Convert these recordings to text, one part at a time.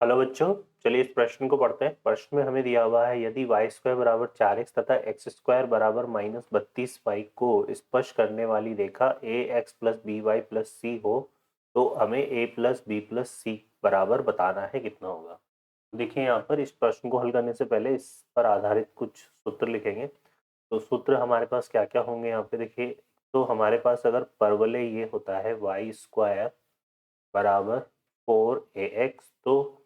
Hello बच्चों, चलिए इस प्रश्न को पढ़ते हैं। प्रश्न में हमें दिया हुआ है यदि वाई स्क्वायर बराबर 4x तथा एक्स स्क्वायर बराबर -32y को स्पर्श करने वाली रेखा A X plus B Y plus C हो तो हमें a plus B plus C बराबर बताना है कितना होगा। देखिए यहाँ पर इस प्रश्न को हल करने से पहले इस पर आधारित कुछ सूत्र लिखेंगे। तो सूत्र हमारे पास क्या क्या होंगे यहाँ पे देखिए। तो हमारे पास अगर परवलय ये होता है वाई स्क्वायर बराबर 4ax, तो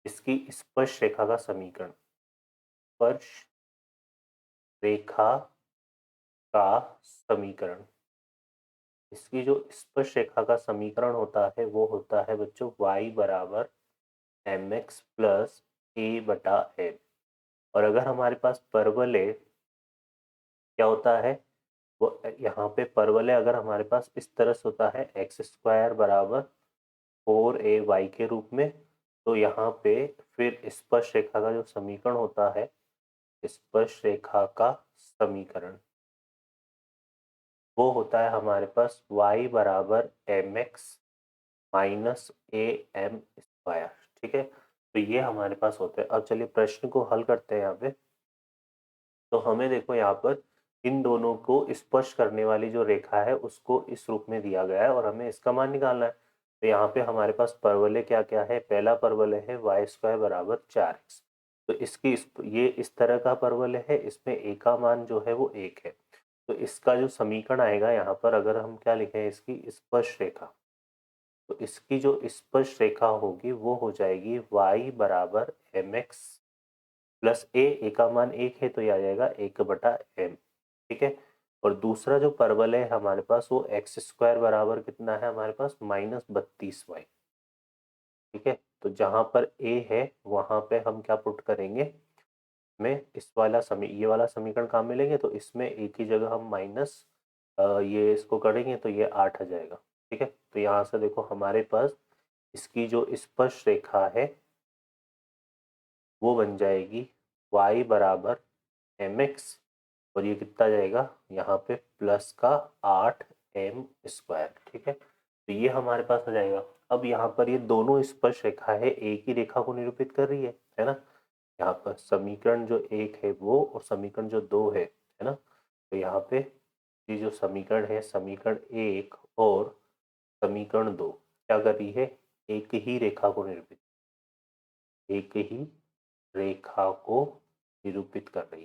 इसकी स्पर्श रेखा का समीकरण, स्पर्श रेखा का समीकरण, इसकी जो स्पर्श रेखा का समीकरण होता है वो होता है बच्चों y बराबर एम एक्स प्लस ए बटा एम। और अगर हमारे पास परवलय क्या होता है, वो यहाँ पे परवलय अगर हमारे पास इस तरह से होता है एक्स स्क्वायर बराबर 4ay के रूप में, तो यहाँ पे फिर स्पर्श रेखा का जो समीकरण होता है, स्पर्श रेखा का समीकरण वो होता है हमारे पास y बराबर M X minus A M square. ठीक है, तो ये हमारे पास होते हैं। अब चलिए प्रश्न को हल करते हैं यहाँ पे। तो हमें देखो यहाँ पर इन दोनों को स्पर्श करने वाली जो रेखा है उसको इस रूप में दिया गया है और हमें इसका मान निकालना है। तो यहाँ पे हमारे पास परवलय क्या क्या है। पहला परवलय है वाई स्क्वायर बराबर 4x। तो ये इस तरह का परवलय है, इसमें ए का मान जो है वो 1 है। तो इसका जो समीकरण आएगा यहाँ पर, अगर हम क्या लिखें, इसकी स्पर्श रेखा, तो इसकी जो स्पर्श रेखा होगी वो हो जाएगी y बराबर एम एक्स प्लस ए का मान 1 है तो यह आ जाएगा 1/m। ठीक है, और दूसरा जो परवलय है हमारे पास वो एक्स स्क्वायर बराबर कितना है हमारे पास -32y। ठीक है, तो जहाँ पर a है वहाँ पे हम क्या पुट करेंगे, में ये वाला समीकरण काम में लेंगे तो इसमें एक ही जगह हम माइनस ये इसको करेंगे तो ये 8 आ जाएगा। ठीक है, तो यहाँ से देखो हमारे पास इसकी जो स्पर्श रेखा है वो बन जाएगी y बराबर एम एक्स, और ये कितना जाएगा यहाँ पे प्लस का 8m²। ठीक है, तो ये हमारे पास आ जाएगा। अब यहाँ पर ये दोनों स्पर्श रेखा है एक ही रेखा को निरूपित कर रही है ना। यहाँ पर समीकरण जो 1 है वो और समीकरण जो 2 है ना। तो यहाँ पे ये जो समीकरण है, समीकरण 1 और समीकरण 2 क्या कर रही है, एक ही रेखा को निरूपित कर रही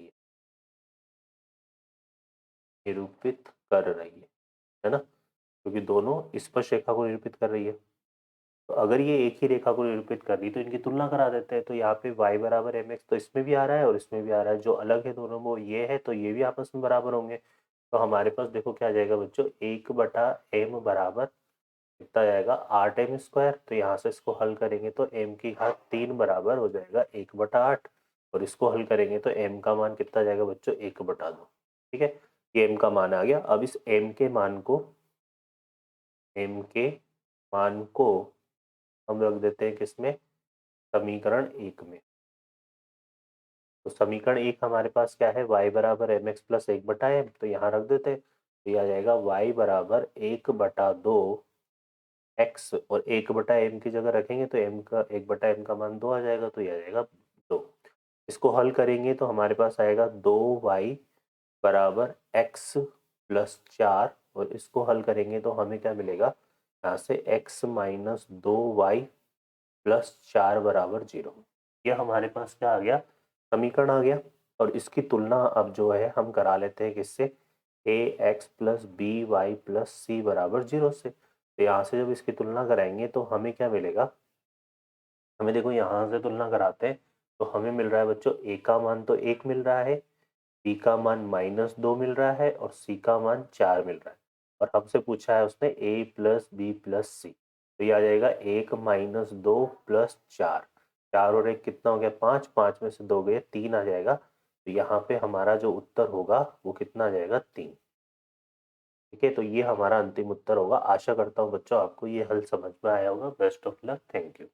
है ना, क्योंकि दोनों स्पर्श रेखा को निरूपित कर रही है। तो अगर ये एक ही रेखा को निरूपित कर रही तो इनकी तुलना करा देते हैं। तो यहाँ पे y बराबर एम एक्स तो इसमें भी आ रहा है और इसमें भी आ रहा है, जो अलग है दोनों वो ये है तो ये भी आपस में बराबर होंगे। तो हमारे पास देखो क्या आ जाएगा बच्चों, 1/m बराबर कितना जाएगा 8m²। तो यहाँ से इसको हल करेंगे तो m की घात 3 बराबर हो जाएगा 1/8, और इसको हल करेंगे तो m का मान कितना जाएगा बच्चों 1/2। ठीक है, ये m का मान आ गया। अब इस m के मान को हम रख देते हैं किसमें, समीकरण 1 में। तो समीकरण 1 हमारे पास क्या है, y बराबर एम एक्स प्लस 1/m, तो यहाँ रख देते हैं। तो यह आ जाएगा y बराबर 1/2 x, और 1/m की जगह रखेंगे तो m का 1/m का मान 2 आ जाएगा, तो यह आ जाएगा 2। इसको हल करेंगे तो हमारे पास आएगा 2y बराबर x प्लस 4, और इसको हल करेंगे तो हमें क्या मिलेगा, यहाँ से x माइनस 2y प्लस 4 बराबर 0। यह हमारे पास क्या आ गया, समीकरण आ गया। और इसकी तुलना अब जो है हम करा लेते हैं किससे, A X plus B Y plus C बराबर 0 से। तो यहाँ से जब इसकी तुलना कराएंगे तो हमें क्या मिलेगा, हमें देखो यहाँ से तुलना कराते हैं तो हमें मिल रहा है बच्चों, ए का मान तो 1 मिल रहा है, बी का मान -2 मिल रहा है और सी का मान 4 मिल रहा है। और हमसे पूछा है उसने ए प्लस बी प्लस सी, तो ये आ जाएगा 1 -2 प्लस 4, 4 और 1 कितना हो गया 5, 5 में से 2 गए 3 आ जाएगा। तो यहाँ पे हमारा जो उत्तर होगा वो कितना आ जाएगा 3। ठीक है, तो ये हमारा अंतिम उत्तर होगा। आशा करता हूँ बच्चों आपको ये हल समझ में आया होगा। Best of luck, thank you.